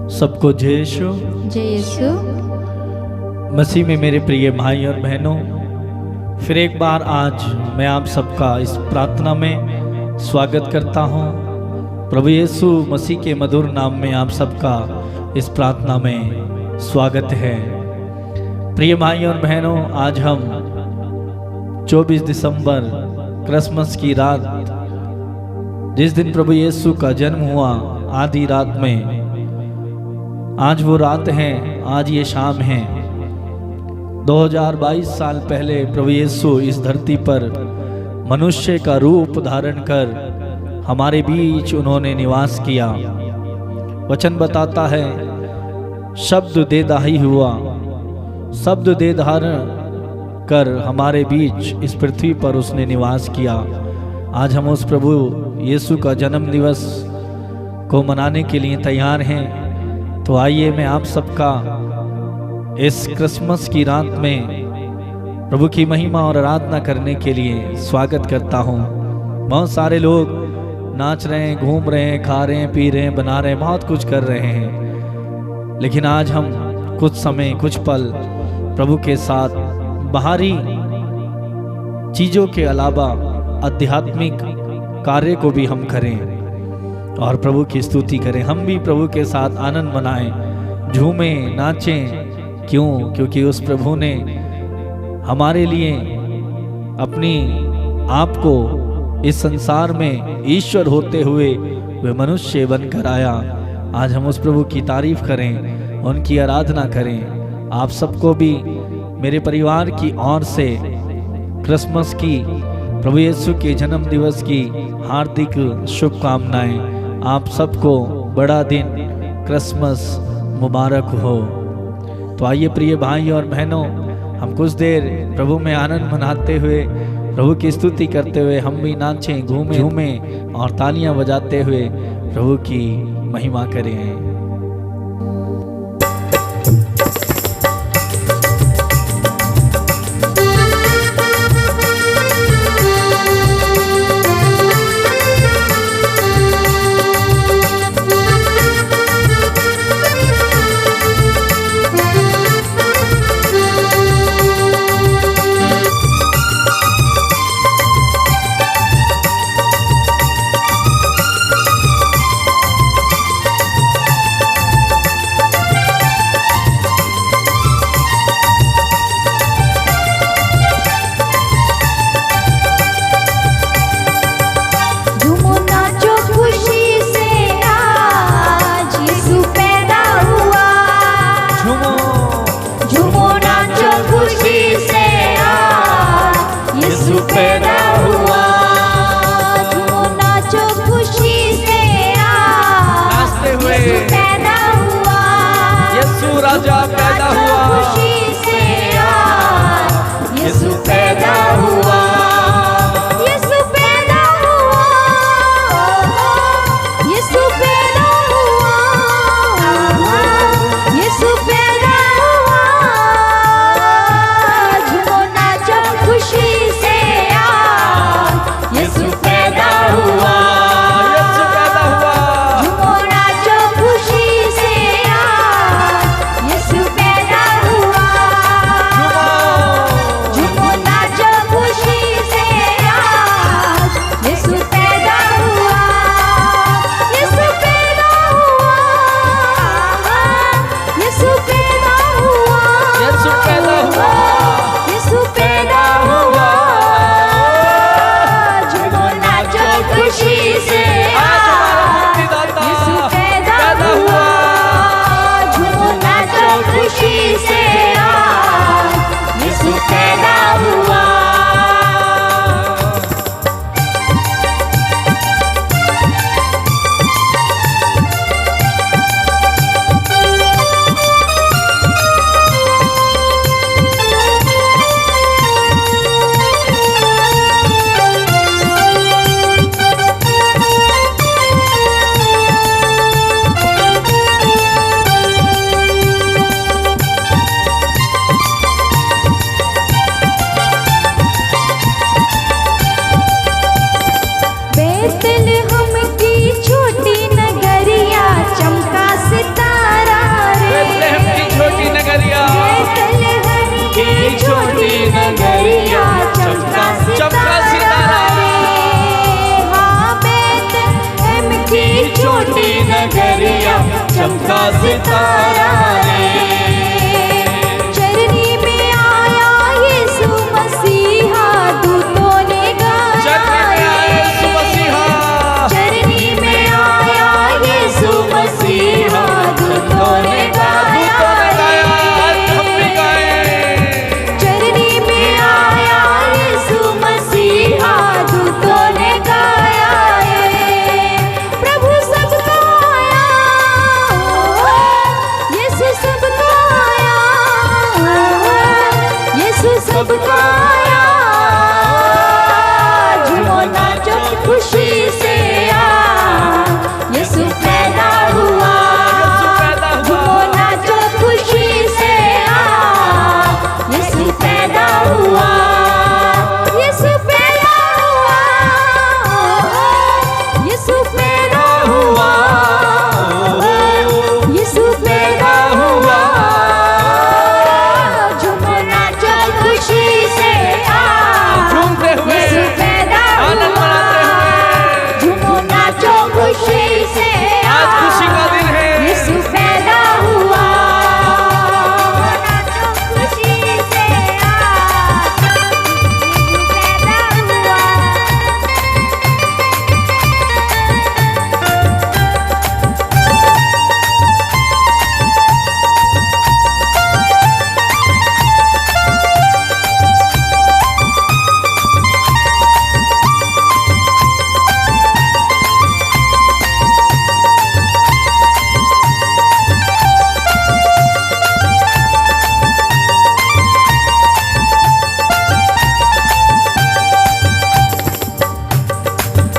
सबको जय यीशु। जय यीशु। मसीह में मेरे प्रिय भाई और बहनों, फिर एक बार आज मैं आप सबका इस प्रार्थना में स्वागत करता हूं। प्रभु यीशु मसीह के मधुर नाम में आप सबका इस प्रार्थना में स्वागत है। प्रिय भाई और बहनों, आज हम 24 दिसंबर क्रिसमस की रात, जिस दिन प्रभु यीशु का जन्म हुआ, आधी रात में, आज वो रात है, आज ये शाम है। 2022 साल पहले प्रभु यीशु इस धरती पर मनुष्य का रूप धारण कर हमारे बीच उन्होंने निवास किया। वचन बताता है, शब्द देहधारी हुआ, शब्द देह धारण कर हमारे बीच इस पृथ्वी पर उसने निवास किया। आज हम उस प्रभु यीशु का जन्म दिवस को मनाने के लिए तैयार हैं। तो आइए मैं आप सबका इस क्रिसमस की रात में प्रभु की महिमा और आराधना करने के लिए स्वागत करता हूँ। बहुत सारे लोग नाच रहे हैं, घूम रहे हैं, खा रहे हैं, पी रहे हैं, बना रहे हैं, बहुत कुछ कर रहे हैं। लेकिन आज हम कुछ समय, कुछ पल प्रभु के साथ बाहरी चीज़ों के अलावा आध्यात्मिक कार्य को भी हम करें और प्रभु की स्तुति करें। हम भी प्रभु के साथ आनंद मनाएं, झूमें, नाचें। क्यों? क्योंकि उस प्रभु ने हमारे लिए अपनी आप को इस संसार में ईश्वर होते हुए वे मनुष्य बनकर आया। आज हम उस प्रभु की तारीफ करें, उनकी आराधना करें। आप सबको भी मेरे परिवार की ओर से क्रिसमस की, प्रभु यीशु के जन्म दिवस की हार्दिक शुभकामनाएं। आप सबको बड़ा दिन क्रिसमस मुबारक हो। तो आइए प्रिय भाई और बहनों, हम कुछ देर प्रभु में आनंद मनाते हुए, प्रभु की स्तुति करते हुए हम भी नाचें, झूमें और तालियां बजाते हुए प्रभु की महिमा करें। चमका सितारा रे। चरनी में आया यीशु मसीहा, दूतों ने गाया। चरनी में आया यीशु मसीहा, दूतों ने गाया। चरनी में आया यीशु मसीहा, दूतों ने गाया। प्रभु सबका आया, यीशु सबका आया, यीशु सबका आया। झूमो नाचो खुशी से आ, यीशु पैदा हुआ। झूमो नाचो खुशी से आ, यीशु पैदा हुआ। यीशु पैदा हुआ, यीशु पैदा हुआ, यीशु पैदा हुआ। झूमो नाचो खुशी से आ, झूमते हुए यीशु पैदा आनंद हुआ। मनाते हुए झूमो नाचो खुशी से आ, आज खुशी का दिन है। यीशु पैदा हुआ। नाचो खुशी से आ, यीशु पैदा हुआ।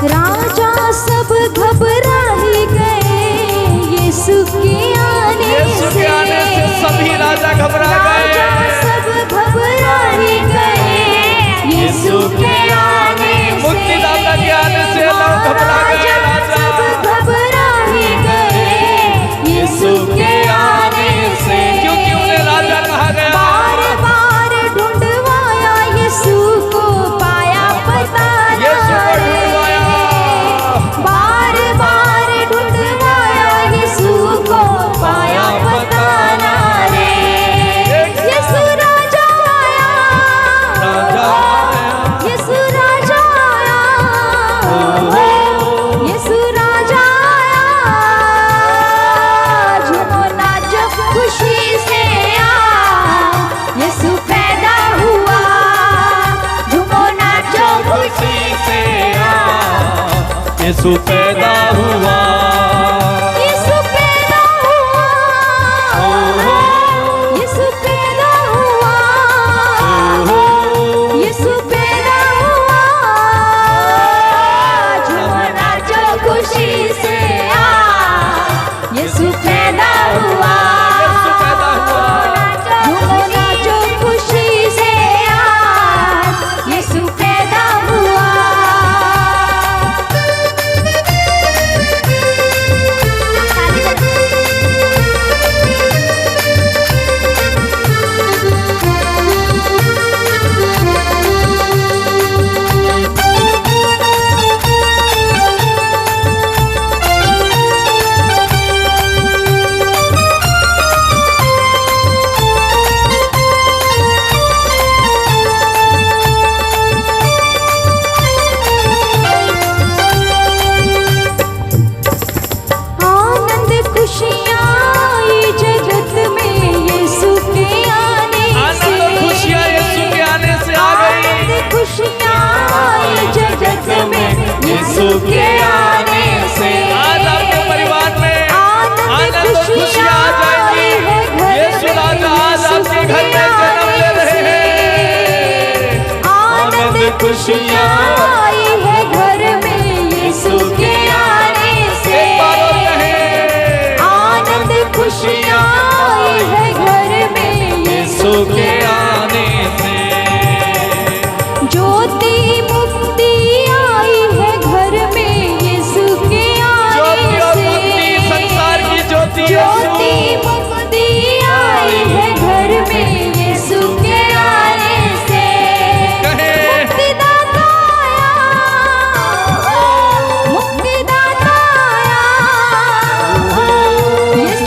राजा सब घबरा ही गए यीशु के आने यीशु के आने से सभी राजा घबरा राजा गए। सब घबरा ही गए यीशु के आने से। मुक्तिदाता के आने से लोग घबरा गए। राजा सब घबरा ही गए यीशु के आने से। क्योंकि उन्हें राजा कहा गया। बार बार ढूंढवाया यीशु को, पाया पता यीशु को ना ढूंढवाया। बार बार ढूंढवाया यीशु को, पाया पता ना रे। यीशु राजा आया, राजा आया। यीशु राजा आया, यीशु राजा आया। झूमो नाचो खुशी से आ, यीशु पैदा हुआ। झूमो नाचो खुशी से आ, यीशु पैदा हुआ। यीशु पैदा हुआ, यीशु पैदा हुआ, यीशु पैदा हुआ। झूमो नाचो खुशी से आ, यीशु पैदा हुआ। यीशु पैदा हुआ। झूमो नाचो खुशी से आ, यीशु पैदा हुआ। आनंद खुशियाँ आई जगत में यीशु के आने से। आनंद और खुशियाँ यीशु के आने से आ गई। आनंद खुशियाँ आई जगत में यीशु के आने से। आज आपके परिवार में आनंद आनंद और खुशियाँ आ जाएंगी। यीशु राजा आज आपके घर में जन्म ले रहे हैं। आनंद खुशियाँ आई है घर में यीशु के आने से। एक बार और कहें, आनंद खुशियाँ आई है घर में यीशु के आने से। ज्योति मुक्ति आई है घर में यीशु के ज्योति और आने मुक्ति, से। संसार की ज्योति ज्योति यीशु। मुक्ति आई है घर में यीशु के आने से। कहें, मुक्तिदाता आया, मुक्तिदाता आया, यीशु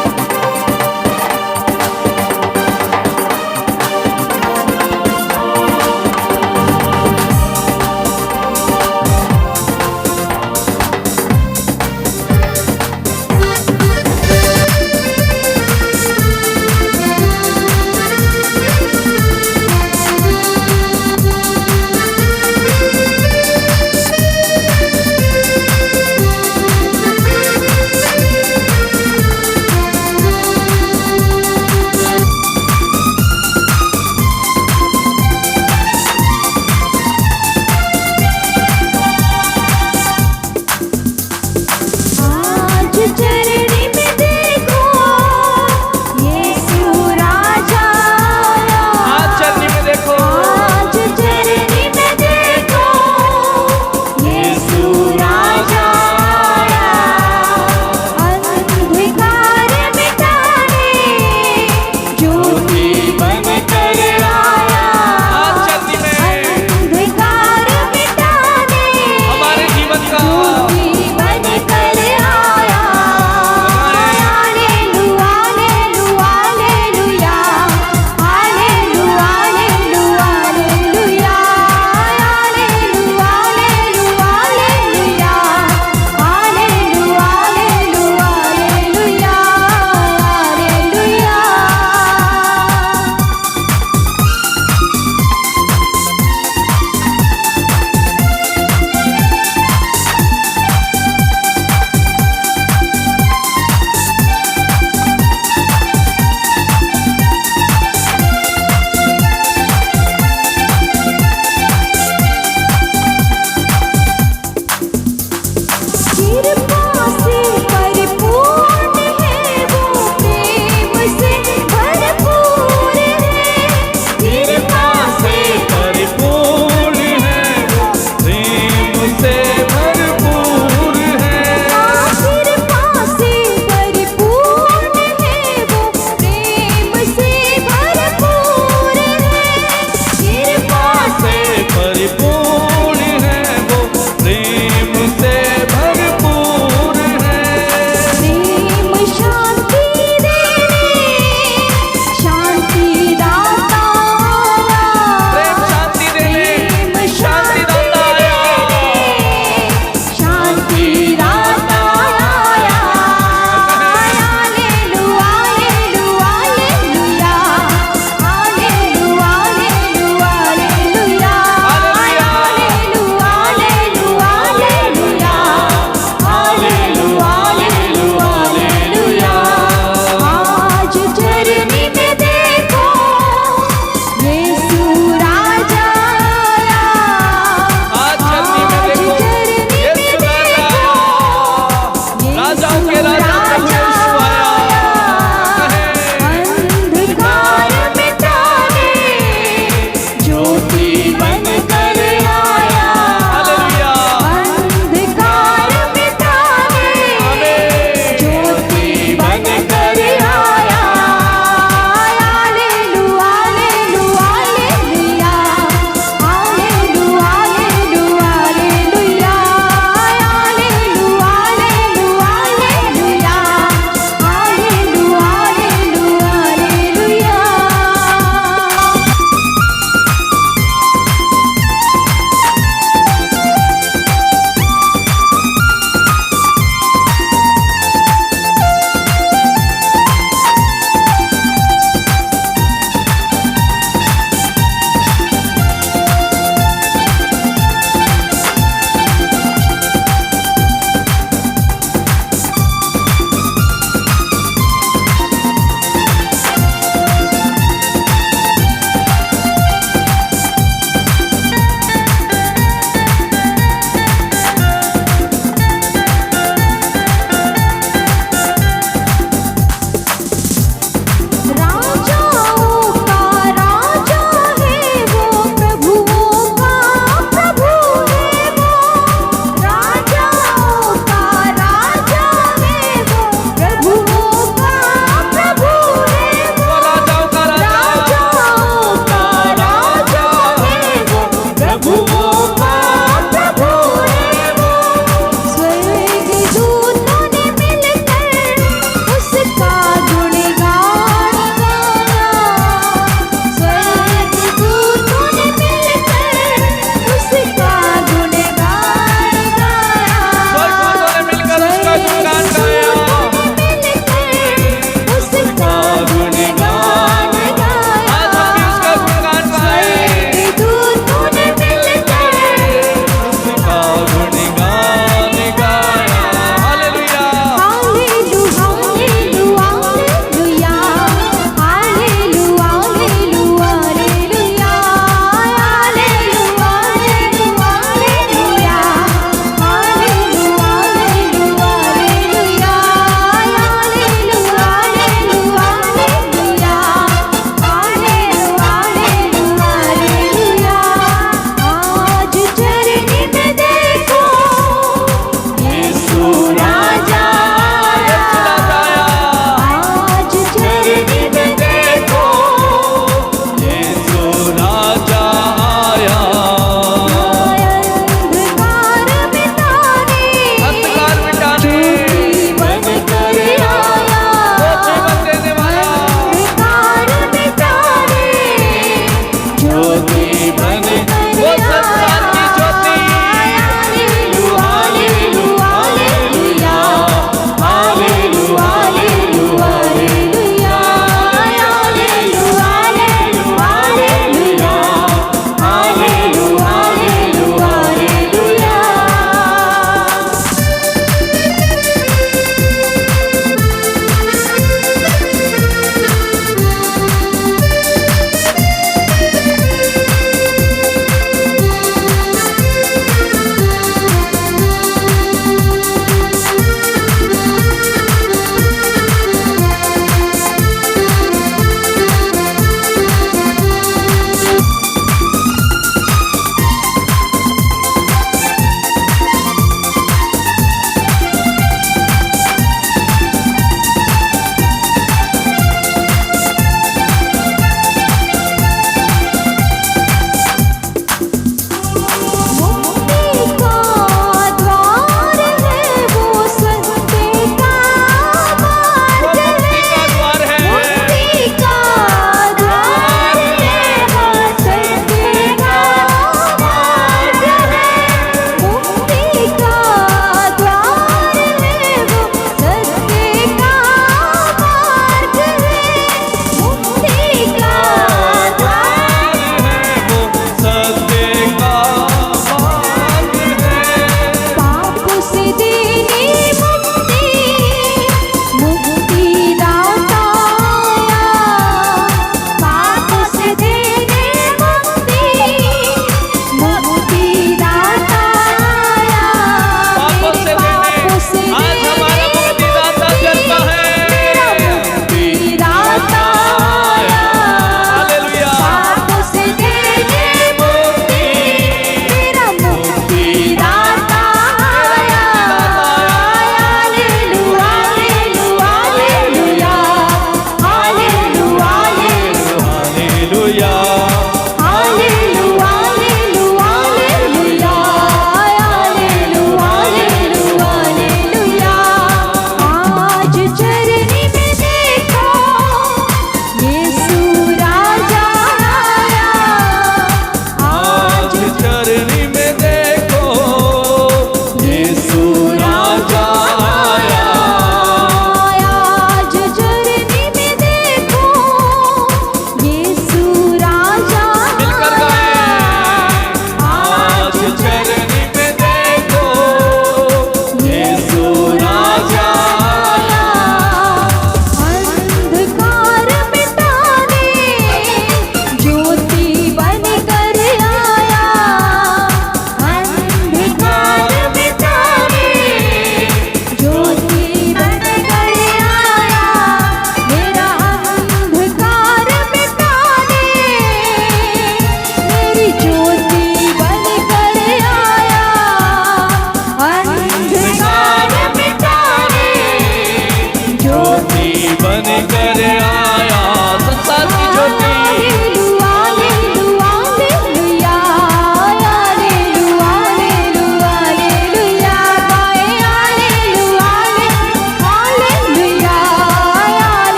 ज्योति बन कर आया, संसार की ज्योति।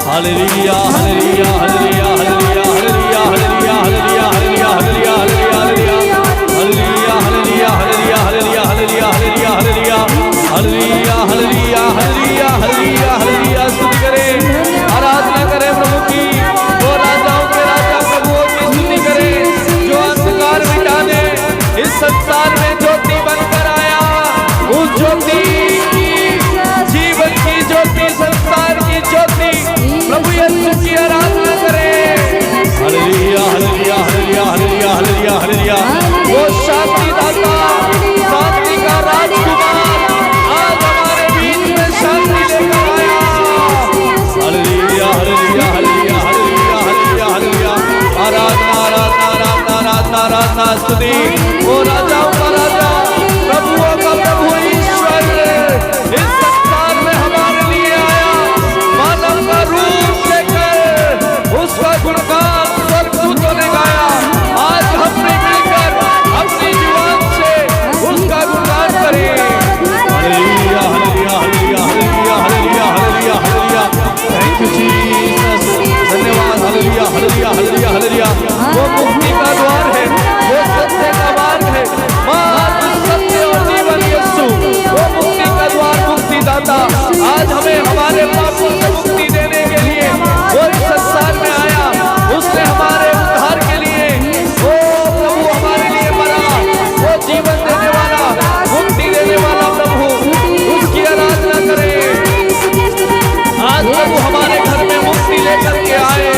Hallelujah hallelujah hallelujah hallelujah hallelujah hallelujah hallelujah hallelujah hallelujah hallelujah hallelujah hallelujah hallelujah hallelujah hallelujah hallelujah hallelujah hallelujah. स्तुति करें, आराधना करें प्रभु की। वो राजाओं के राजा प्रभुओं की स्तुति करें, जो अंधकार मिटाने इस संसार में ज्योति बनकर आया। उस ज्योति जीवन की ज्योति, संसार की ज्योति प्रभु यीशु की आराधना करें। Hallelujah hallelujah hallelujah hallelujah hallelujah hallelujah. वो शांति दाता, शांति का राजकुमार आज हमारे बीच में शांति लेकर आया। Hallelujah hallelujah hallelujah hallelujah hallelujah hallelujah. आराधना आराधना आराधना आराधना आराधना स्तुति। वो राजाओं का राजा, प्रभुओं का प्रभु ईश्वर इस संसार में हमारे लिए आया। मानव का रूप लेकर उसका गुणगान स्वर्गदूतों ने गाया। आज हमने मिलकर अपनी जुबान से उसका गुणगान करें। Hallelujah hallelujah hallelujah hallelujah hallelujah hallelujah hallelujah. Thank you Jesus, धन्यवाद। Hallelujah hallelujah hallelujah hallelujah. वो मुक्ति का द्वार है, वो सत्य का मार्ग है, मार्ग सत्य और जीवन यीशु। वो मुक्ति का द्वार, मुक्तिदाता आज हमें हमारे पापों से मुक्ति देने के लिए वो इस संसार में आया। उसने हमारे उद्धार के लिए वो प्रभु हमारे लिए मरा। वो जीवन देने वाला, मुक्ति देने वाला प्रभु, उसकी आराधना करें। आज प्रभु हमारे घर में मुक्ति लेकर के आए।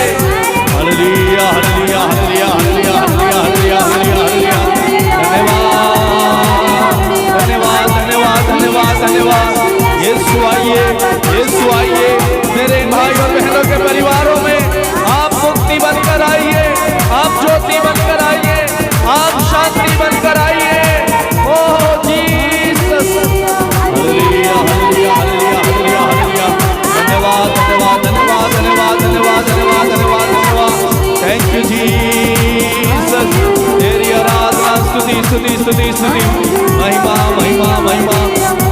Hallelujah hallelujah hallelujah hallelujah hallelujah hallelujah hallelujah. धन्यवाद धन्यवाद धन्यवाद धन्यवाद धन्यवाद। यीशु आइए, यीशु आइए मेरे भाई और बहनों के परिवारों में। आप मुक्ति बनकर आइए, आप ज्योति बनकर आइए, आप शांति बनकर आइए। Oh Jesus, hallelujah hallelujah hallelujah hallelujah hallelujah. धन्यवाद धन्यवाद धन्यवाद धन्यवाद धन्यवाद धन्यवाद धन्यवाद धन्यवाद। Thank you Jesus. तेरी आराधना स्तुति स्तुति स्तुति स्तुति, महिमा महिमा महिमा।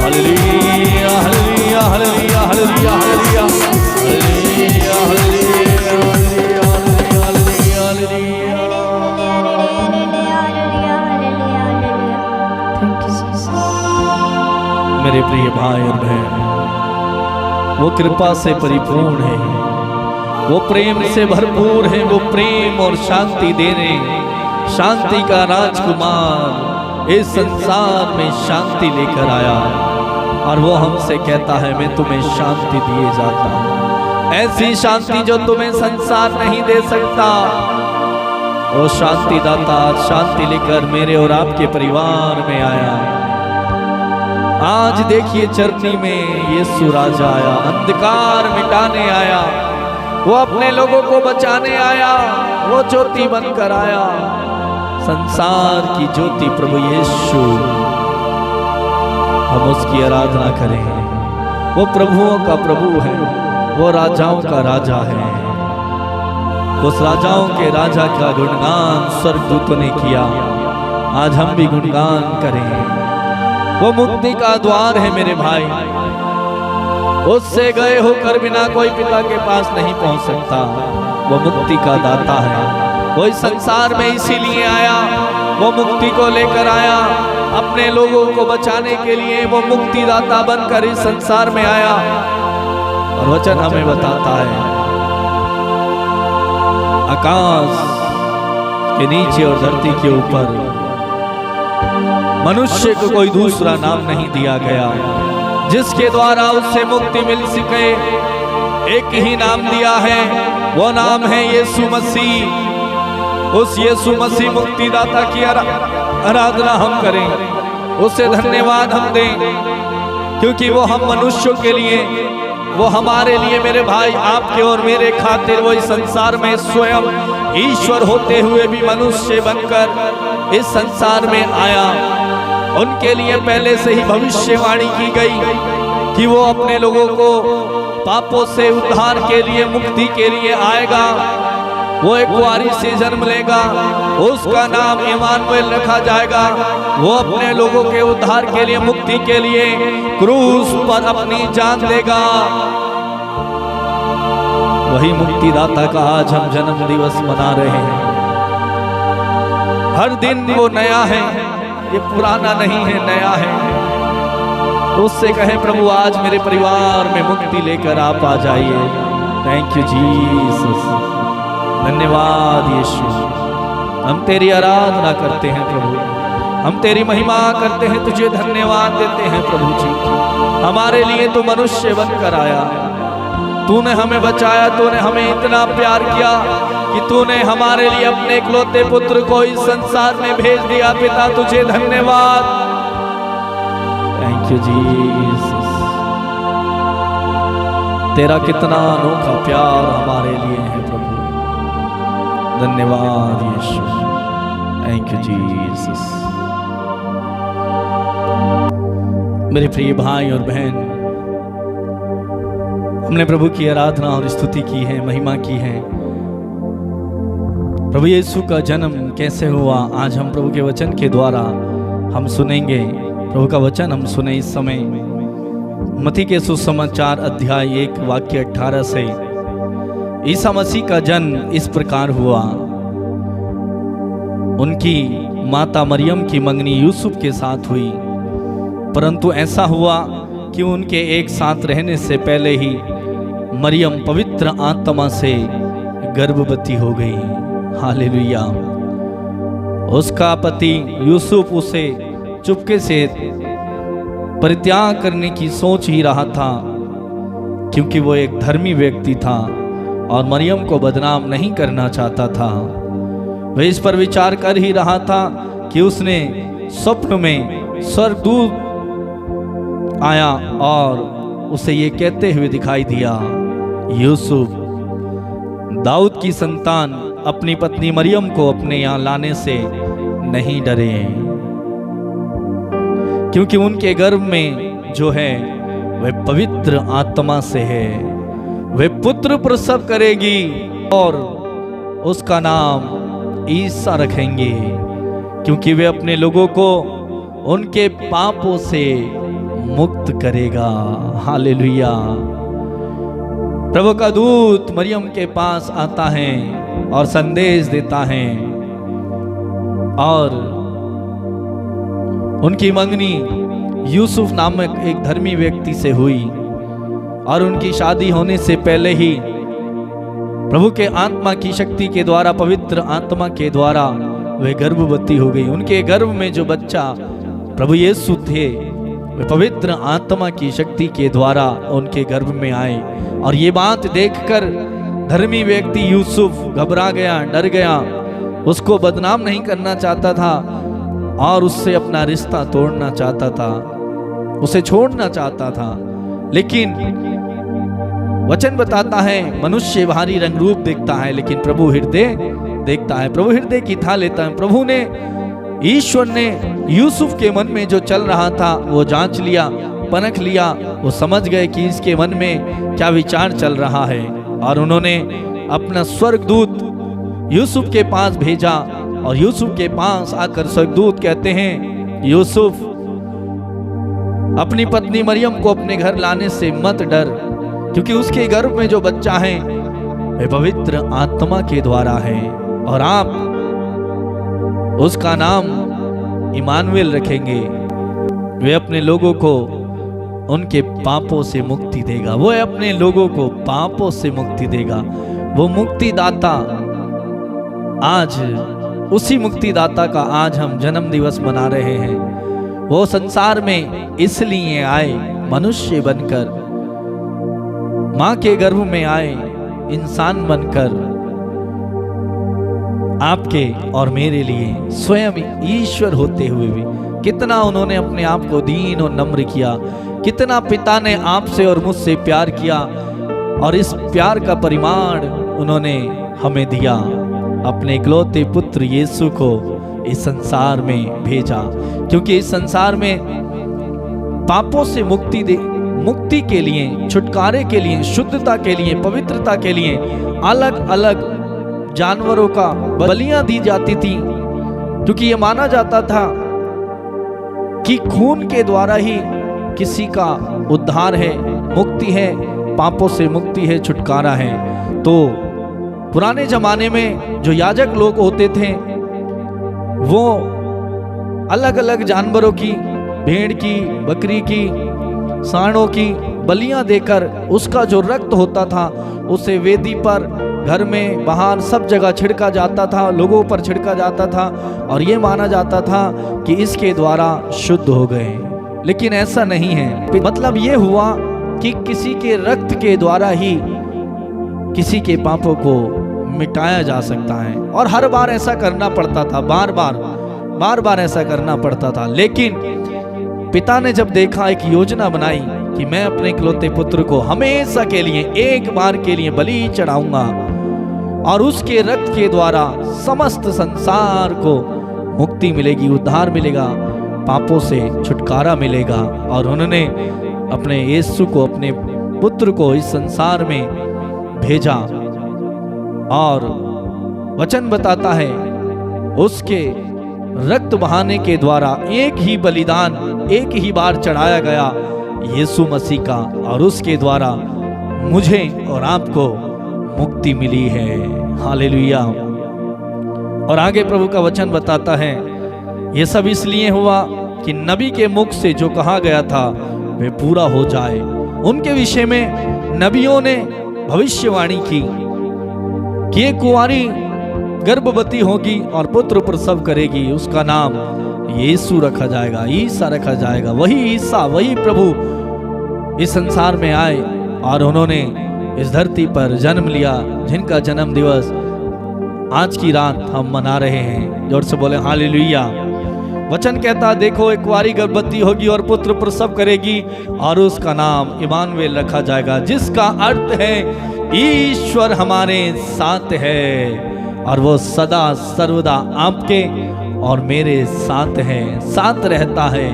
Hallelujah hallelujah hallelujah hallelujah hallelujah hallelujah hallelujah hallelujah hallelujah. मेरे प्रिय भाई और बहन, वो कृपा से परिपूर्ण है, वो प्रेम से भरपूर है, वो प्रेम और शांति देने, शांति का राजकुमार इस संसार में शांति लेकर आया। और वो हमसे कहता है मैं तुम्हें शांति दिए जाता हूँ, ऐसी शांति जो तुम्हें संसार नहीं दे सकता। वो शांति दाता शांति लेकर मेरे और आपके परिवार में आया। आज देखिए चरनी में यीशु राजा आया, अंधकार मिटाने आया, वो अपने लोगों को बचाने आया, वो ज्योति बनकर आया, संसार की ज्योति प्रभु यीशु। हम उसकी आराधना करें। वो प्रभुओं का प्रभु है, वो राजाओं का राजा है। उस राजाओं के राजा का गुणगान स्वर्गदूतों ने किया, आज हम भी गुणगान करें। वो मुक्ति का द्वार है मेरे भाई, उससे गए होकर बिना कोई पिता के पास नहीं पहुंच सकता। वो मुक्ति का दाता है, वो इस संसार में इसीलिए आया, वो मुक्ति को लेकर आया, अपने लोगों को बचाने के लिए वो मुक्तिदाता बनकर इस संसार में आया। और वचन हमें बताता है आकाश के नीचे और धरती के ऊपर मनुष्य को कोई दूसरा नाम नहीं दिया गया जिसके द्वारा उससे मुक्ति मिल सके। एक ही नाम दिया है, वो नाम है यीशु मसीह। उस यीशु मसीह मुक्तिदाता की आराधना हम करें, उससे धन्यवाद हम दें, क्योंकि वो हम मनुष्यों के लिए, वो हमारे लिए, मेरे भाई आपके और मेरे खातिर वो इस संसार में स्वयं ईश्वर होते हुए भी मनुष्य बनकर इस संसार में आया। उनके लिए पहले से ही भविष्यवाणी की गई कि वो अपने लोगों को पापों से उद्धार के लिए, मुक्ति के लिए आएगा। वो एक कुंवारी से जन्म लेगा, उसका नाम इमानुएल रखा जाएगा। वो अपने लोगों के उद्धार के लिए, मुक्ति के लिए क्रूस पर अपनी जान देगा। वही मुक्तिदाता का आज हम जन्म दिवस मना रहे हैं। हर दिन वो नया है, ये पुराना नहीं है, नया है। उससे कहे प्रभु आज मेरे परिवार में मुक्ति लेकर आप आ जाइए। थैंक यू जीसस, धन्यवाद यीशु। हम तेरी आराधना करते हैं प्रभु, हम तेरी महिमा करते हैं, तुझे धन्यवाद देते हैं प्रभु जी। हमारे लिए तू मनुष्य बनकर आया, तूने हमें बचाया, तूने हमें इतना प्यार किया कि तूने हमारे लिए अपने इकलौते पुत्र को इस संसार में भेज दिया। पिता तुझे धन्यवाद। थैंक यू जीसस, तेरा कितना अनोखा प्यार हमारे लिए है प्रभु। धन्यवाद यीशु, थैंक यू जीसस। मेरे प्रिय भाई और बहन, हमने प्रभु की आराधना और स्तुति की है, महिमा की है। प्रभु यीशु का जन्म कैसे हुआ आज हम प्रभु के वचन के द्वारा हम सुनेंगे। प्रभु का वचन हम सुने इस समय मत्ती के सुसमाचार अध्याय 1 वाक्य 18 से। ईसा मसीह का जन्म इस प्रकार हुआ। उनकी माता मरियम की मंगनी यूसुफ के साथ हुई, परंतु ऐसा हुआ कि उनके एक साथ रहने से पहले ही मरियम पवित्र आत्मा से गर्भवती हो गई। हालेलुया। उसका पति यूसुफ उसे चुपके से परित्याग करने की सोच ही रहा था, क्योंकि वो एक धर्मी व्यक्ति था और मरियम को बदनाम नहीं करना चाहता था। वह इस पर विचार कर ही रहा था कि उसने स्वप्न में स्वर्गदूत आया और उसे ये कहते हुए दिखाई दिया, यूसुफ, दाऊद की संतान अपनी पत्नी मरियम को अपने यहाँ लाने से नहीं डरे, क्योंकि उनके गर्भ में जो है वह पवित्र आत्मा से है। वह पुत्र प्रसव करेगी और उसका नाम ईसा रखेंगे, क्योंकि वे अपने लोगों को उनके पापों से मुक्त करेगा। हालेलुया। प्रभु का दूत मरियम के पास आता है और संदेश देता है, और उनकी मंगनी यूसुफ नामक एक धर्मी व्यक्ति से हुई, और उनकी शादी होने से पहले ही प्रभु के आत्मा की शक्ति के द्वारा, पवित्र आत्मा के द्वारा वे गर्भवती हो गई। उनके गर्भ में जो बच्चा प्रभु यीशु थे, वे पवित्र आत्मा की शक्ति के द्वारा उनके गर्भ में आए। और ये बात देखकर धर्मी व्यक्ति यूसुफ घबरा गया, डर गया। उसको बदनाम नहीं करना चाहता था और उससे अपना रिश्ता तोड़ना चाहता था, उसे छोड़ना चाहता था। लेकिन वचन बताता है मनुष्य बाहरी रंग रूप देखता है, लेकिन प्रभु हृदय देखता है। प्रभु हृदय की था लेता है। प्रभु ने, ईश्वर ने यूसुफ के मन में जो चल रहा था वो जांच लिया, परख लिया। वो समझ गए कि इसके मन में क्या विचार चल रहा है, और उन्होंने अपना स्वर्गदूत यूसुफ के पास भेजा। और यूसुफ के पास आकर स्वर्गदूत कहते हैं, यूसुफ, अपनी पत्नी मरियम को अपने घर लाने से मत डर, क्योंकि उसके गर्भ में जो बच्चा है वह पवित्र आत्मा के द्वारा है, और आप उसका नाम इमानुएल रखेंगे। वे अपने लोगों को उनके पापों से मुक्ति देगा। वो अपने लोगों को पापों से मुक्ति देगा। वो मुक्तिदाता, आज उसी मुक्तिदाता का आज हम जन्म दिवस मना रहे हैं। वो संसार में इसलिए आए मनुष्य बनकर, मां के गर्भ में आए इंसान बनकर, आपके और मेरे लिए स्वयं ईश्वर होते हुए भी कितना उन्होंने अपने आप को दीन और नम्र किया, कितना पिता ने आपसे और मुझसे प्यार किया, और इस प्यार का परिमाण उन्होंने हमें दिया, अपने इकलौते पुत्र यीशु को इस संसार में भेजा, क्योंकि इस संसार में पापों से मुक्ति के लिए, छुटकारे के लिए, शुद्धता के लिए, पवित्रता के लिए अलग अलग जानवरों का बलियां दी जाती थी, क्योंकि ये माना जाता था कि खून के द्वारा ही किसी का उद्धार है, मुक्ति है, पापों से मुक्ति है, छुटकारा है। तो पुराने जमाने में जो याजक लोग होते थे वो अलग अलग जानवरों की, भेड़ की, बकरी की, सांडों की बलियां देकर उसका जो रक्त होता था उसे वेदी पर, घर में, बाहर सब जगह छिड़का जाता था, लोगों पर छिड़का जाता था, और ये माना जाता था कि इसके द्वारा शुद्ध हो गए। लेकिन ऐसा नहीं है। मतलब ये हुआ कि किसी के रक्त के द्वारा ही किसी के पापों को मिटाया जा सकता है, और हर बार ऐसा करना पड़ता था, बार बार ऐसा करना पड़ता था। लेकिन पिता ने जब देखा, एक योजना बनाई कि मैं अपने इकलौते पुत्र को हमेशा के लिए, एक बार के लिए बलि चढ़ाऊंगा, और उसके रक्त के द्वारा समस्त संसार को मुक्ति मिलेगी, उद्धार मिलेगा, पापों से छुटकारा मिलेगा। और उन्होंने अपने यीशु को, अपने पुत्र को इस संसार में भेजा, और वचन बताता है उसके रक्त बहाने के द्वारा एक ही बलिदान एक ही बार चढ़ाया गया यीशु मसीह का, और उसके द्वारा मुझे और आपको मुक्ति मिली है। हालेलुया। और आगे प्रभु का वचन बताता है ये सब इसलिए हुआ कि नबी के मुख से जो कहा गया था वे पूरा हो जाए। उनके विषय में नबियों ने भविष्यवाणी की कि एक कुंवारी गर्भवती होगी और पुत्र प्रसव करेगी, उसका नाम यीशु रखा जाएगा, ईसा रखा जाएगा। वही ईसा, वही प्रभु इस संसार में आए और उन्होंने इस धरती पर जन्म लिया, जिनका जन्म दिवस आज की रात हम मना रहे हैं। जोर से बोले हालेलुया। वचन कहता, देखो एक कुंवारी गर्भवती होगी और पुत्र प्रसव करेगी और उसका नाम इमानुएल रखा जाएगा, जिसका अर्थ है ईश्वर हमारे साथ है, और वो सदा सर्वदा आपके और मेरे साथ है, साथ रहता है।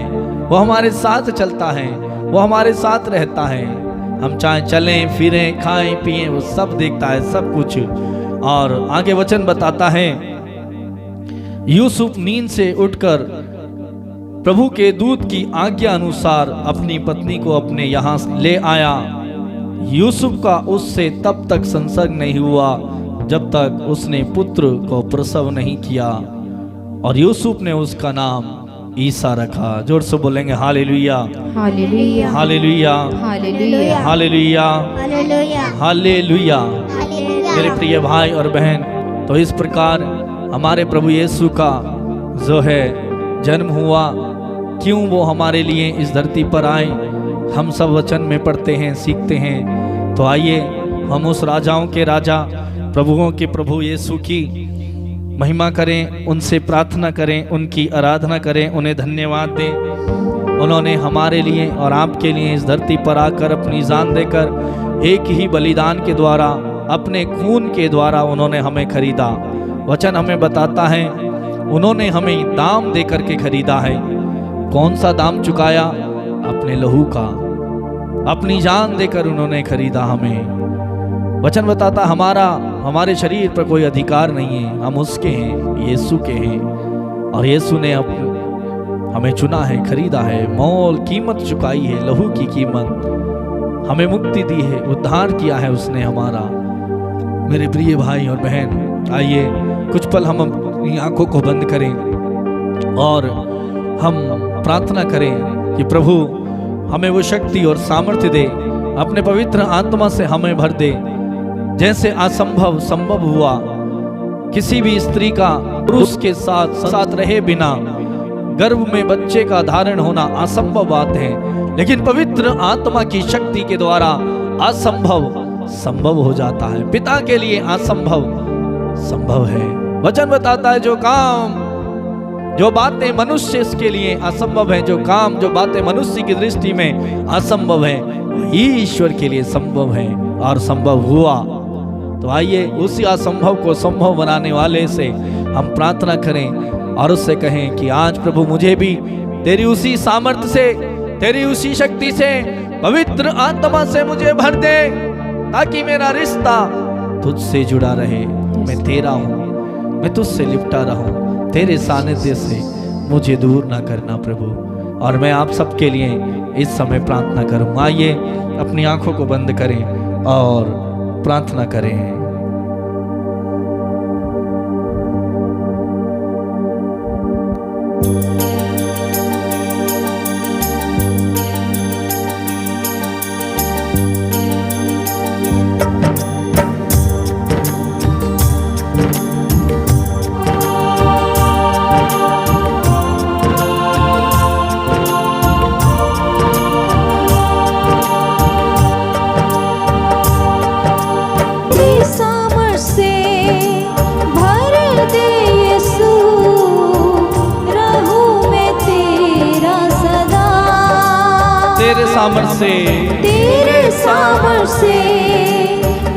वो हमारे साथ चलता है, वो हमारे साथ रहता है। हम चाहे चलें फिरें खाएं पिएं, वो सब देखता है, सब कुछ। और आगे वचन बताता है, यूसुफ नींद से उठकर प्रभु के दूत की आज्ञा अनुसार अपनी पत्नी को अपने यहाँ ले आया। यूसुफ का उससे तब तक संसर्ग नहीं हुआ जब तक उसने पुत्र को प्रसव नहीं किया, और यूसुफ ने उसका नाम ईसा रखा। जोर से बोलेंगे hallelujah, hallelujah, hallelujah, hallelujah, hallelujah, hallelujah. मेरे प्रिय भाई और बहन, तो इस प्रकार हमारे प्रभु यीशु का जो है जन्म हुआ, क्यों वो हमारे लिए इस धरती पर आए, हम सब वचन में पढ़ते हैं, सीखते हैं। तो आइए हम उस राजाओं के राजा, प्रभुओं के प्रभु यीशु की महिमा करें, उनसे प्रार्थना करें, उनकी आराधना करें, उन्हें धन्यवाद दें। उन्होंने हमारे लिए और आपके लिए इस धरती पर आकर अपनी जान देकर एक ही बलिदान के द्वारा, अपने खून के द्वारा उन्होंने हमें खरीदा। वचन हमें बताता है उन्होंने हमें दाम देकर के खरीदा है। कौन सा दाम चुकाया? अपने लहू का, अपनी जान देकर उन्होंने खरीदा हमें। वचन बताता हमारे शरीर पर कोई अधिकार नहीं है, हम उसके हैं, यीशु के हैं, और यीशु ने हमें चुना है, खरीदा है, मोल कीमत चुकाई है, लहू की कीमत, हमें मुक्ति दी है, उद्धार किया है उसने हमारा। मेरे प्रिय भाई और बहन, आइए कुछ पल हम अपनी आंखों को बंद करें और हम प्रार्थना करें कि प्रभु हमें वो शक्ति और सामर्थ्य दे, अपने पवित्र आत्मा से हमें भर दे। जैसे असंभव संभव हुआ, किसी भी स्त्री का पुरुष के साथ रहे बिना गर्भ में बच्चे का धारण होना असंभव बात है, लेकिन पवित्र आत्मा की शक्ति के द्वारा असंभव संभव हो जाता है। पिता के लिए असंभव संभव है। वचन बताता है जो बातें मनुष्य के लिए असंभव है, जो बातें मनुष्य की दृष्टि में असंभव है, वही ईश्वर के लिए संभव है और संभव हुआ। तो आइए उसी असंभव को संभव बनाने वाले से हम प्रार्थना करें और उससे कहें कि आज प्रभु मुझे भी तेरी उसी सामर्थ्य से, तेरी उसी शक्ति से, पवित्र आत्मा से मुझे भर दे, ताकि मेरा रिश्ता तुझसे जुड़ा रहे। मैं तेरा हूँ, मैं तुझसे लिपटा रहूं, तेरे सानिध्य से मुझे दूर ना करना प्रभु। और मैं आप सबके लिए इस समय प्रार्थना करूँ। आइए अपनी आंखों को बंद करें और प्रार्थना करें। तेरे सामर्थ्य से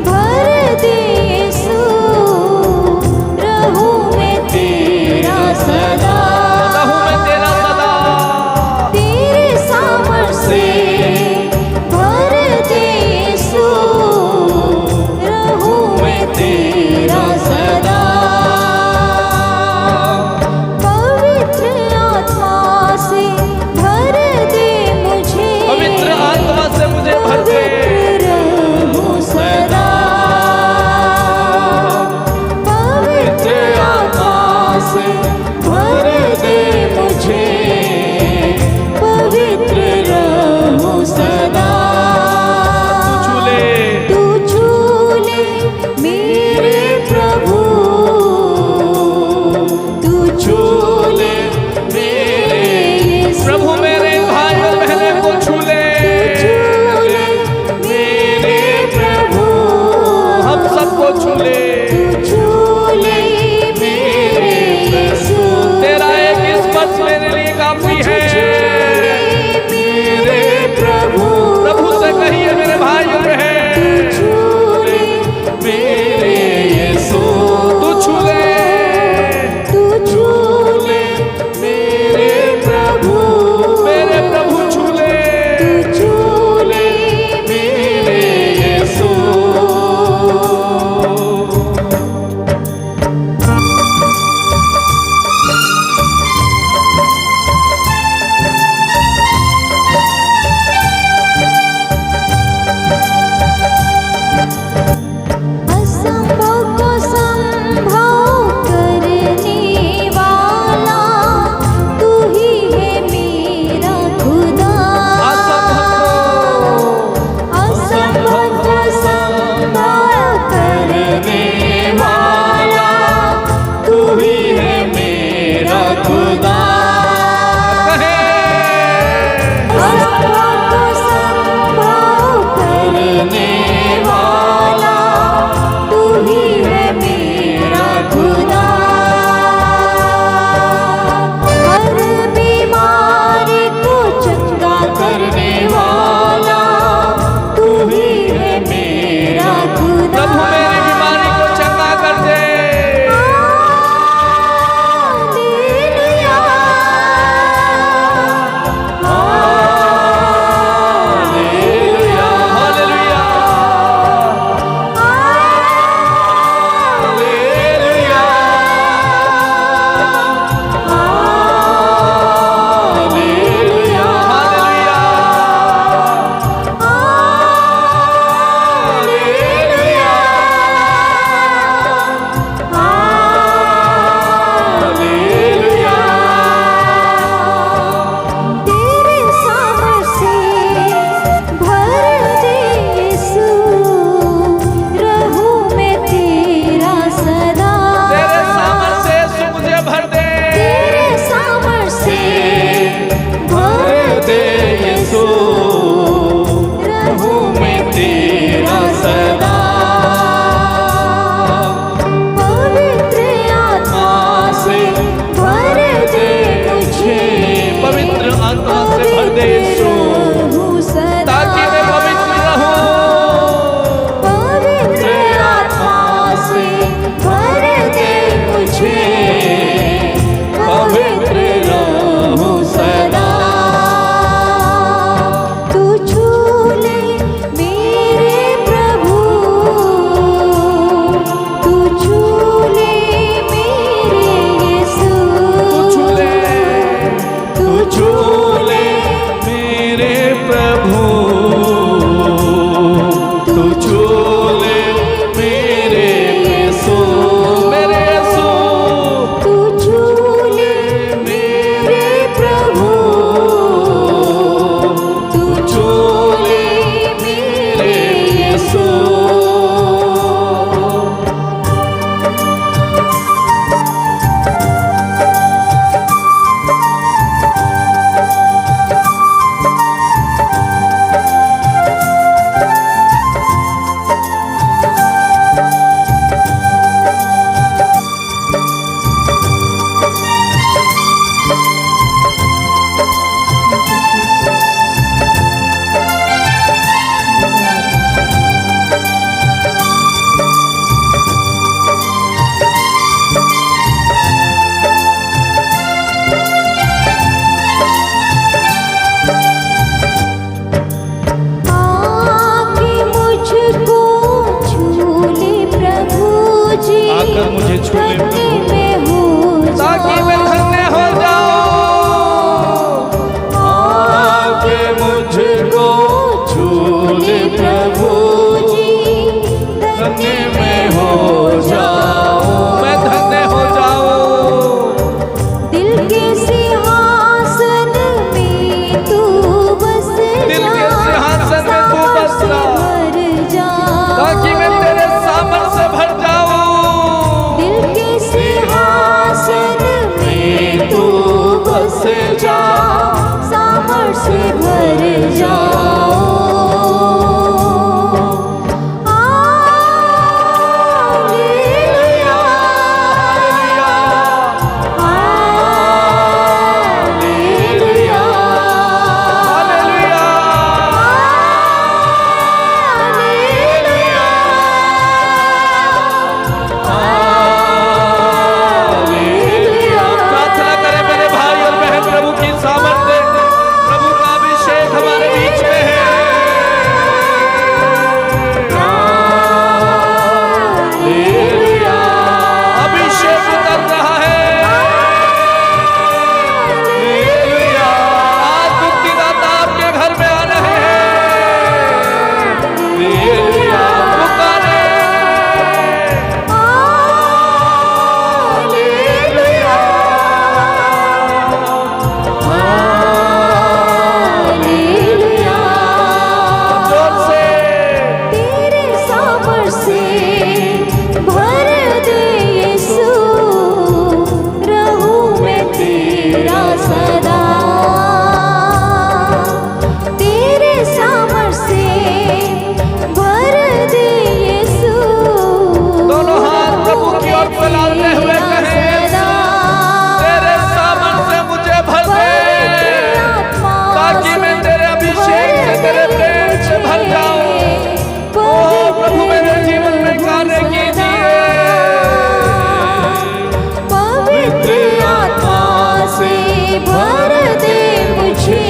भर दे यीशु, रहूं मैं तेरा सदा, रहूं मैं तेरा सदा। तेरे सामर्थ्य से भर दे यीशु, रहूं मैं तेरा सदा। पवित्र आत्मा से भर दे मुझे, पवित्र आत्मा से मुझे भर दे, रहूं दे यीशु, रहूं सदा। ताकि मैं पवित्र रहूं। पवित्र आत्मा से भर दे मुझे, पवित्र रहूं सदा। तू छू ले मेरे प्रभु, तू छू ले मेरे यीशु, तू छू ले मेरे प्रभु, तू छू ले मेरे यीशु, मेरे यीशु, तू छू ले मेरे प्रभु, तू छू ले मेरे यीशु। आके मुझको छू ले प्रभु जी, आकर मुझे छू ले धन्य प्रभु, मैं हो ताकि मैं धन्य हो जाऊं। आके मुझको छू ले प्रभु जी, धन्य मैं हो जाऊं, मैं धन्य हो जाऊं। दिल के सिंहासन में तू बस दिल के सिंहासन में तू बस जा, भर जा, ताकि मैं तेरे सामर्थ से भर जाऊं। दिल के सिंहासन में तू बस जा, सामर्थ से भर जाओ। Hallelujah, hallelujah, hallelujah, hallelujah. प्रार्थना करें मेरे भाई और बहन, प्रभु की सामर्थ्य, प्रभु का अभिषेक हमारे बीच में है। हालेलुया, अभिषेक उतर रहा है। हालेलुया, आज मुक्तिदाता आपके घर में आ रहे हैं। हालेलुया, पुकारे। Hallelujah, hallelujah. जोर से तेरे सामर्थ से भर दे यीशु, रहूं मैं तेरा सदा। तेरे सामर्थ से भर दे यीशु, दोनों हाथ प्रभु की ओर फैलाते हुए कहें, तेरे सामर्थ से मुझे भर दे, ताकि मैं तेरे अभिषेक से, तेरे प्रेम से भर जाऊं। ओ प्रभु मेरे जीवन में कार्य कीजिए। पवित्र आत्मा से भर दे मुझे,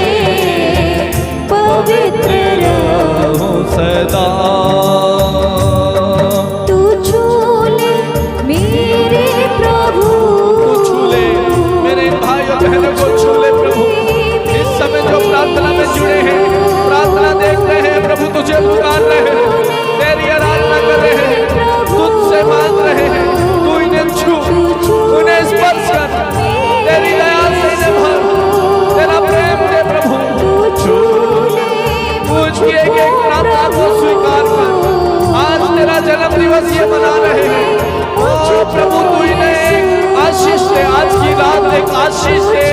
पवित्र रहूं सदा। तू छू ले मेरे प्रभु, तू छू ले मेरे इन भाई और बहनों को, छू ले प्रभु। इस समय जो प्रार्थना में जुड़े हैं, प्रार्थना देख रहे हैं, प्रभु तुझे पुकार रहे हैं, तेरी आराधना कर रहे हैं, तुझसे मांग रहे हैं। तू इन्हें छू, उन्हें स्पर्श कर, तेरी दया से इन्हें भर, तेरा प्रेम दे प्रभु। छू मुझकी एक प्रार्थना को स्वीकार कर। आज तेरा जन्म दिवस ये मना रहे हैं। ओ प्रभु तू इन्हें आशीष दे, आज की रात एक आशीष दे।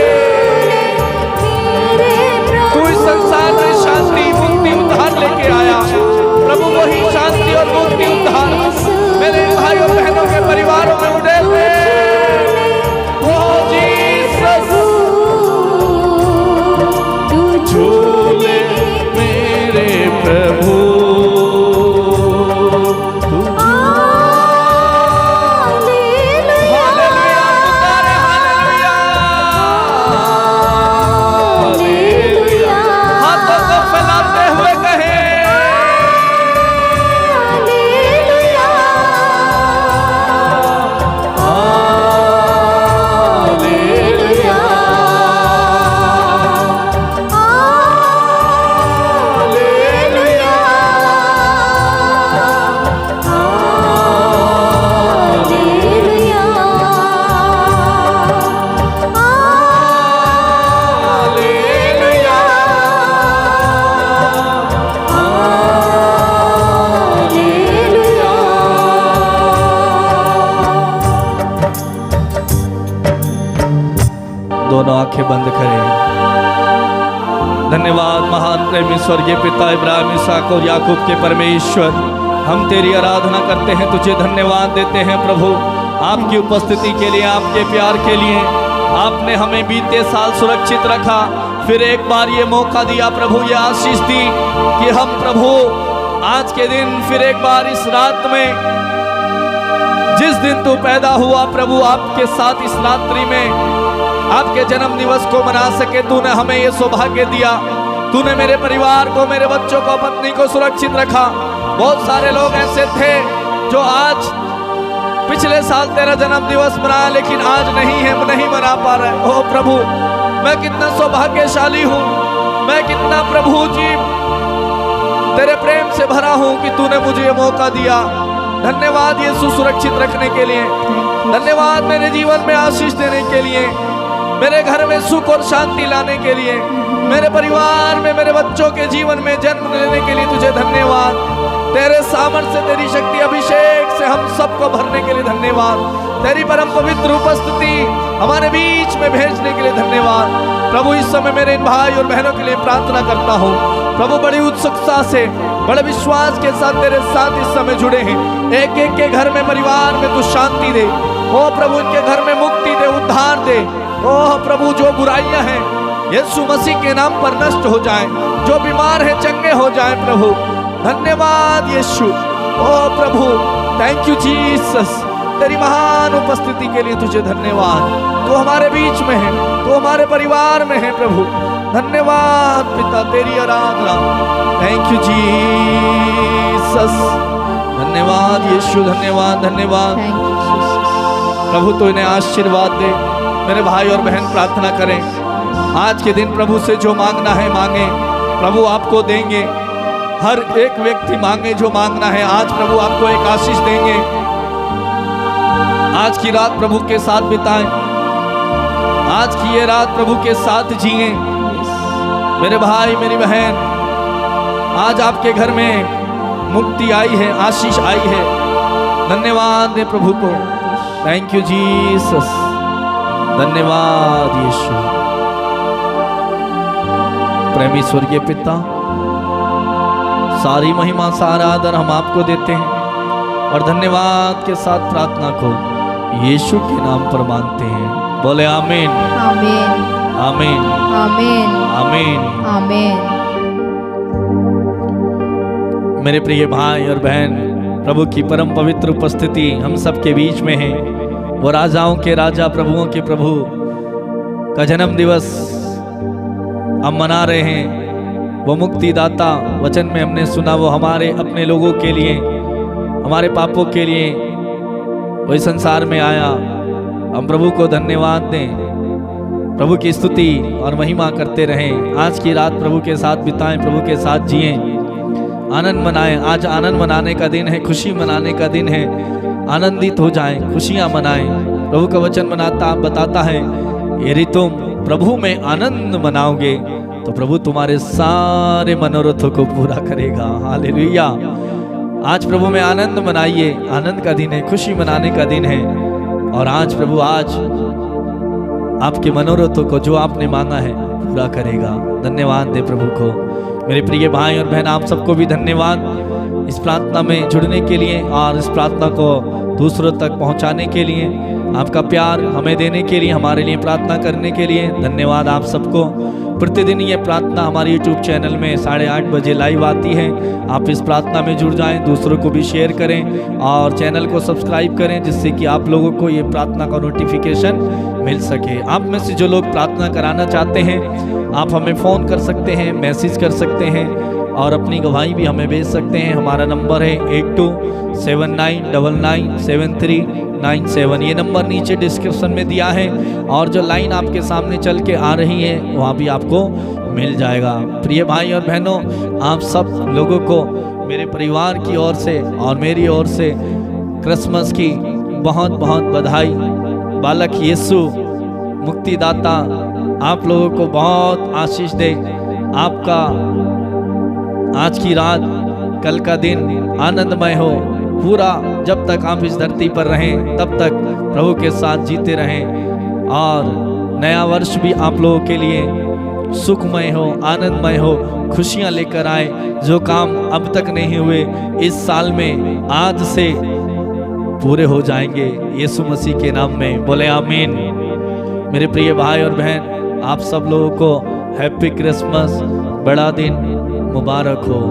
तू इस संसार में शांति, मुक्ति, उद्धार लेके आया प्रभु, वही शांति और मुक्ति, उद्धार मेरे भाइयों बहनों के झूले मेरे प्रभु। दोनों आंखें बंद करें। धन्यवाद महान प्रेमी स्वर्गीय पिता इब्राहिम, इसहाक और याकूब के परमेश्वर, हम तेरी आराधना करते हैं, तुझे धन्यवाद देते हैं प्रभु, आपकी उपस्थिति के लिए, आपके प्यार के लिए। आपने हमें बीते साल सुरक्षित रखा, फिर एक बार ये मौका दिया प्रभु, ये आशीष दी कि हम प्रभु आज के दिन फिर एक बार इस रात में, जिस दिन तू पैदा हुआ प्रभु, आपके साथ इस रात्रि में आपके जन्म दिवस को मना सके। तूने हमें ये सौभाग्य दिया, तूने मेरे परिवार को, मेरे बच्चों को, पत्नी को सुरक्षित रखा। बहुत सारे लोग ऐसे थे जो आज पिछले साल तेरा जन्म दिवस मनाया लेकिन आज नहीं मना पा रहे। ओ प्रभु, मैं कितना सौभाग्यशाली हूँ, मैं कितना प्रभु जी तेरे प्रेम से भरा हूँ कि तूने मुझे ये मौका दिया। धन्यवाद यीशु सुरक्षित रखने के लिए, धन्यवाद मेरे जीवन में आशीष देने के लिए, मेरे घर में सुख और शांति लाने के लिए, मेरे परिवार में, मेरे बच्चों के जीवन में जन्म लेने के लिए तुझे धन्यवाद। तेरे सामर्थ्य, तेरी शक्ति, अभिषेक से हम सबको भरने के लिए धन्यवाद। तेरी परम पवित्र उपस्थिति हमारे बीच में भेजने के लिए धन्यवाद प्रभु। इस समय मेरे इन भाई और बहनों के लिए प्रार्थना करता हूँ प्रभु, बड़ी उत्सुकता से, बड़े विश्वास के साथ तेरे साथ इस समय जुड़े हैं। एक एक के घर में, परिवार में तू शांति दे। ओ प्रभु, इनके घर में मुक्ति दे, उद्धार दे। ओह प्रभु, जो बुराइयां हैं यीशु मसीह के नाम पर नष्ट हो जाएं, जो बीमार हैं चंगे हो जाएं प्रभु। धन्यवाद यीशु। ओह प्रभु, थैंक यू जीसस, तेरी महान उपस्थिति के लिए तुझे धन्यवाद। तू हमारे बीच में है, तू हमारे परिवार में है प्रभु। धन्यवाद पिता, तेरी आराधना। Thank you Jesus. धन्यवाद यीशु, धन्यवाद धन्यवाद प्रभु। तो इन्हें आशीर्वाद दे। मेरे भाई और बहन प्रार्थना करें, आज के दिन प्रभु से जो मांगना है मांगे, प्रभु आपको देंगे। हर एक व्यक्ति मांगे जो मांगना है, आज प्रभु आपको एक आशीष देंगे। आज की रात प्रभु के साथ बिताएं, आज की ये रात प्रभु के साथ जिए। मेरे भाई, मेरी बहन, आज आपके घर में मुक्ति आई है, आशीष आई है। धन्यवाद दे प्रभु को। Thank you Jesus. धन्यवाद यीशु। प्रेमी स्वर्गीय पिता, सारी महिमा, सारा आदर हम आपको देते हैं और धन्यवाद के साथ प्रार्थना को यीशु के नाम पर मांगते हैं। बोले आमीन, आमीन, आमीन, आमीन, आमीन, आमीन। मेरे प्रिय भाई और बहन, प्रभु की परम पवित्र उपस्थिति हम सबके बीच में है। वो राजाओं के राजा, प्रभुओं के प्रभु का जन्म दिवस हम मना रहे हैं। वो मुक्तिदाता, वचन में हमने सुना, वो हमारे अपने लोगों के लिए, हमारे पापों के लिए वही संसार में आया। हम प्रभु को धन्यवाद दें, प्रभु की स्तुति और महिमा करते रहें। आज की रात प्रभु के साथ बिताएं, प्रभु के साथ जिएं, आनंद मनाएं। आज आनंद मनाने का दिन है, खुशी मनाने का दिन है। आनंदित हो जाएं, खुशियां मनाएं। प्रभु का वचन बताता है, यदि तुम प्रभु में आनंद मनाओगे तो प्रभु तुम्हारे सारे मनोरथों को पूरा करेगा। हालेलुया। आज प्रभु में आनंद मनाइए। आनंद का दिन है, खुशी मनाने का दिन है। और आज प्रभु, आज आपके मनोरथों को जो आपने मांगा है पूरा करेगा। धन्यवाद दे प्रभु को। मेरे प्रिय भाई और बहन, आप सबको भी धन्यवाद इस प्रार्थना में जुड़ने के लिए और इस प्रार्थना को दूसरों तक पहुंचाने के लिए, आपका प्यार हमें देने के लिए, हमारे लिए प्रार्थना करने के लिए धन्यवाद आप सबको। प्रतिदिन ये प्रार्थना हमारे YouTube चैनल में 8:30 बजे लाइव आती है। आप इस प्रार्थना में जुड़ जाएं, दूसरों को भी शेयर करें और चैनल को सब्सक्राइब करें, जिससे कि आप लोगों को ये प्रार्थना का नोटिफिकेशन मिल सके। आप में से जो लोग प्रार्थना कराना चाहते हैं, आप हमें फ़ोन कर सकते हैं, मैसेज कर सकते हैं और अपनी गवाही भी हमें भेज सकते हैं। हमारा नंबर है 8279997397। ये नंबर नीचे डिस्क्रिप्शन में दिया है और जो लाइन आपके सामने चल के आ रही है वहाँ भी आपको मिल जाएगा। प्रिय भाई और बहनों, आप सब लोगों को मेरे परिवार की ओर से और मेरी ओर से क्रिसमस की बहुत बहुत बधाई। बालक यीशु मुक्तिदाता आप लोगों को बहुत आशीष दे। आपका आज की रात, कल का दिन आनंदमय हो। पूरा जब तक आप इस धरती पर रहें तब तक प्रभु के साथ जीते रहें और नया वर्ष भी आप लोगों के लिए सुखमय हो, आनंदमय हो, खुशियां लेकर आए। जो काम अब तक नहीं हुए इस साल में आज से पूरे हो जाएंगे यीशु मसीह के नाम में। बोले आमीन। मेरे प्रिय भाई और बहन, आप सब लोगों को हैप्पी क्रिसमस, बड़ा दिन मुबारक हो।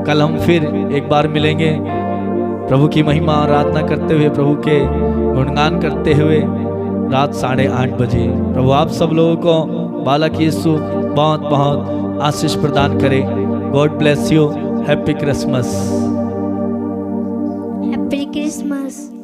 कल हम फिर एक बार मिलेंगे प्रभु की महिमा आराधना करते हुए, प्रभु के गुणगान करते हुए रात 8:30 बजे। प्रभु आप सब लोगों को बालक यीशु बहुत बहुत आशीष प्रदान करे। God bless you. Happy Christmas. Happy Christmas.